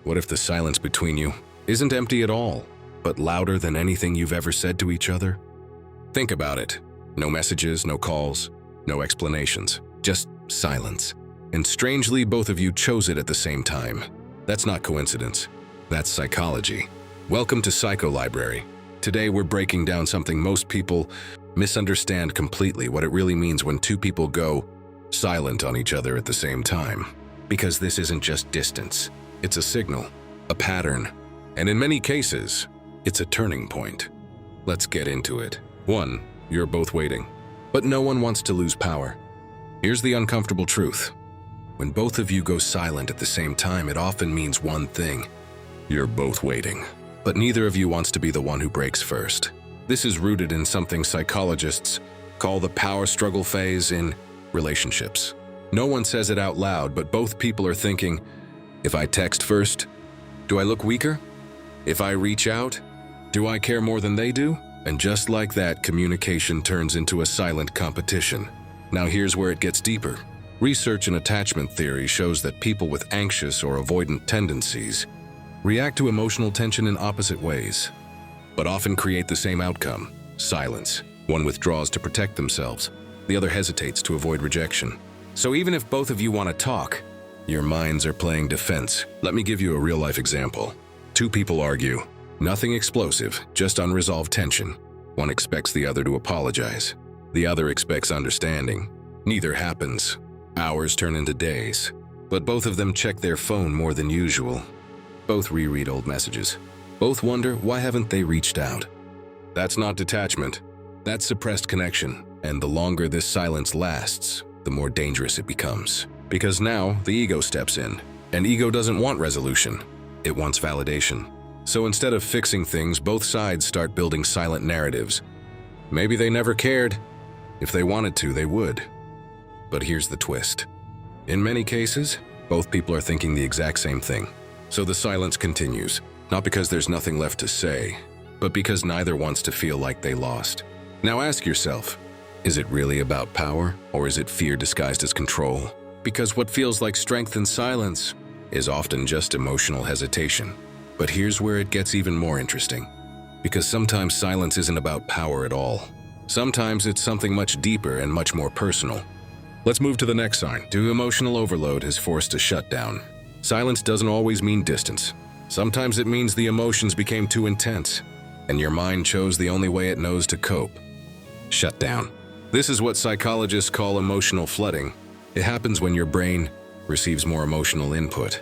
What if the silence between you isn't empty at all, but louder than anything you've ever said to each other? Think about it. No messages, no calls, no explanations, just silence. And strangely, both of you chose it at the same time. That's not coincidence. That's psychology. Welcome to Psycho Library. Today we're breaking down something most people misunderstand completely, what it really means when two people go silent on each other at the same time. Because this isn't just distance. It's a signal, a pattern, and in many cases, it's a turning point. Let's get into it. 1. You're both waiting, but no one wants to lose power. Here's the uncomfortable truth. When both of you go silent at the same time, it often means one thing. You're both waiting, but neither of you wants to be the one who breaks first. This is rooted in something psychologists call the power struggle phase in relationships. No one says it out loud, but both people are thinking, if I text first, do I look weaker? If I reach out, do I care more than they do? And just like that, communication turns into a silent competition. Now here's where it gets deeper. Research in attachment theory shows that people with anxious or avoidant tendencies react to emotional tension in opposite ways, but often create the same outcome, silence. One withdraws to protect themselves, the other hesitates to avoid rejection. So even if both of you want to talk, your minds are playing defense. Let me give you a real-life example. Two people argue. Nothing explosive, just unresolved tension. One expects the other to apologize. The other expects understanding. Neither happens. Hours turn into days, but both of them check their phone more than usual. Both reread old messages. Both wonder, why haven't they reached out? That's not detachment. That's suppressed connection. And the longer this silence lasts, the more dangerous it becomes. Because now the ego steps in. And ego doesn't want resolution. It wants validation. So instead of fixing things, both sides start building silent narratives. Maybe they never cared. If they wanted to, they would. But here's the twist. In many cases, both people are thinking the exact same thing. So the silence continues, not because there's nothing left to say, but because neither wants to feel like they lost. Now ask yourself, is it really about power, or is it fear disguised as control? Because what feels like strength in silence is often just emotional hesitation. But here's where it gets even more interesting. Because sometimes silence isn't about power at all. Sometimes it's something much deeper and much more personal. Let's move to the next sign. Emotional overload has forced a shutdown. Silence doesn't always mean distance. Sometimes it means the emotions became too intense, and your mind chose the only way it knows to cope. Shut down. This is what psychologists call emotional flooding. It happens when your brain receives more emotional input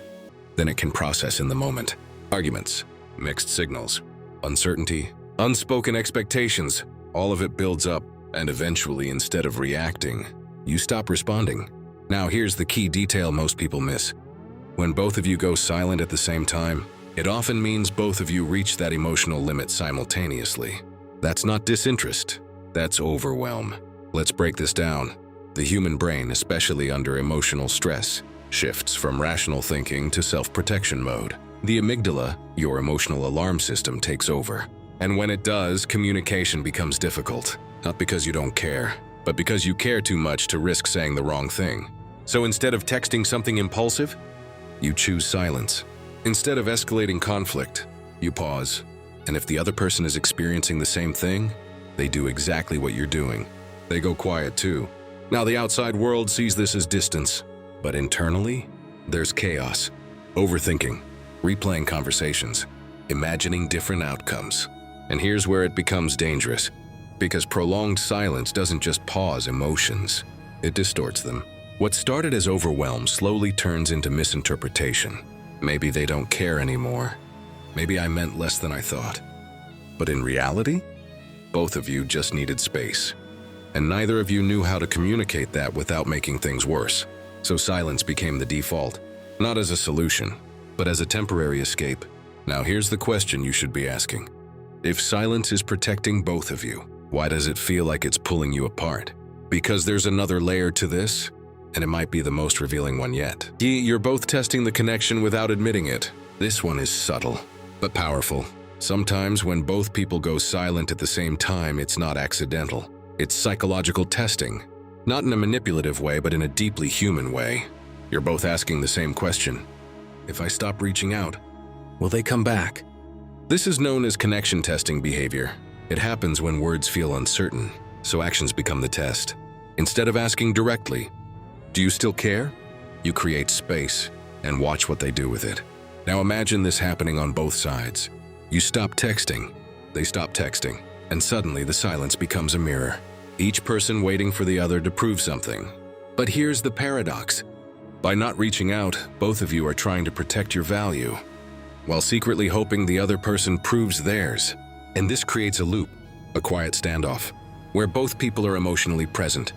than it can process in the moment. Arguments, mixed signals, uncertainty, unspoken expectations, all of it builds up, and eventually, instead of reacting, you stop responding. Now here's the key detail most people miss. When both of you go silent at the same time, it often means both of you reach that emotional limit simultaneously. That's not disinterest, that's overwhelm. Let's break this down. The human brain, especially under emotional stress, shifts from rational thinking to self-protection mode. The amygdala, your emotional alarm system, takes over. And when it does, communication becomes difficult. Not because you don't care, but because you care too much to risk saying the wrong thing. So instead of texting something impulsive, you choose silence. Instead of escalating conflict, you pause. And if the other person is experiencing the same thing, they do exactly what you're doing. They go quiet too. Now the outside world sees this as distance, but internally, there's chaos, overthinking, replaying conversations, imagining different outcomes. And here's where it becomes dangerous. Because prolonged silence doesn't just pause emotions, it distorts them. What started as overwhelm slowly turns into misinterpretation. Maybe they don't care anymore. Maybe I meant less than I thought. But in reality, both of you just needed space. And neither of you knew how to communicate that without making things worse. So silence became the default, not as a solution, but as a temporary escape. Now here's the question you should be asking. If silence is protecting both of you, why does it feel like it's pulling you apart? Because there's another layer to this, and it might be the most revealing one yet. You're both testing the connection without admitting it. This one is subtle, but powerful. Sometimes when both people go silent at the same time, it's not accidental. It's psychological testing. Not in a manipulative way, but in a deeply human way. You're both asking the same question. If I stop reaching out, Will they come back? This is known as connection testing behavior. It happens when words feel uncertain, so actions become the test. Instead of asking directly, "Do you still care?" you create space and watch what they do with it. Now imagine this happening on both sides. You stop texting, they stop texting, and suddenly the silence becomes a mirror. Each person waiting for the other to prove something. But here's the paradox. By not reaching out, both of you are trying to protect your value, while secretly hoping the other person proves theirs. And this creates a loop, a quiet standoff, where both people are emotionally present,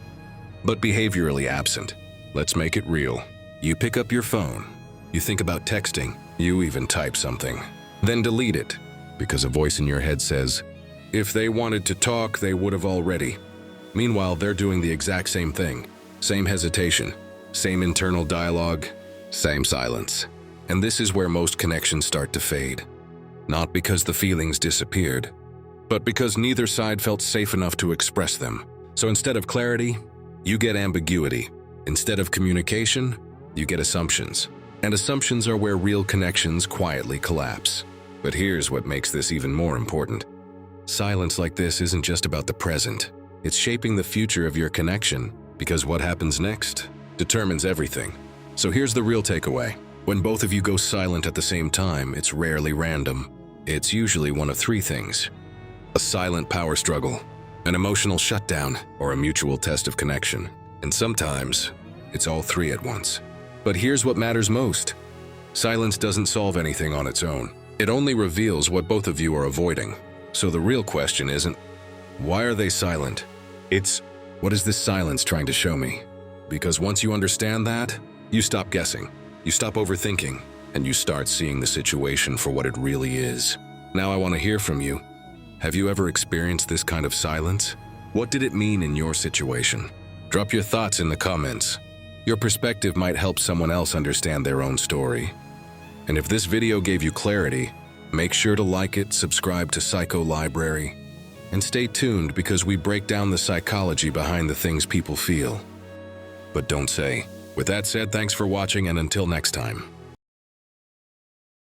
but behaviorally absent. Let's make it real. You pick up your phone, you think about texting, you even type something, then delete it, because a voice in your head says, "If they wanted to talk, they would have already." Meanwhile, they're doing the exact same thing. Same hesitation, same internal dialogue, same silence. And this is where most connections start to fade. Not because the feelings disappeared, but because neither side felt safe enough to express them. So instead of clarity, you get ambiguity. Instead of communication, you get assumptions. And assumptions are where real connections quietly collapse. But here's what makes this even more important. Silence like this isn't just about the present. It's shaping the future of your connection, because what happens next determines everything. So here's the real takeaway. When both of you go silent at the same time, it's rarely random. It's usually one of three things: a silent power struggle, an emotional shutdown, or a mutual test of connection. And sometimes, it's all three at once. But here's what matters most. Silence doesn't solve anything on its own. It only reveals what both of you are avoiding. So the real question isn't, why are they silent? It's, what is this silence trying to show me? Because once you understand that, you stop guessing, you stop overthinking, and you start seeing the situation for what it really is. Now I want to hear from you. Have you ever experienced this kind of silence? What did it mean in your situation? Drop your thoughts in the comments. Your perspective might help someone else understand their own story. And if this video gave you clarity, make sure to like it, subscribe to Psycho Library, and stay tuned because we break down the psychology behind the things people feel but don't say. With that said, thanks for watching, and until next time.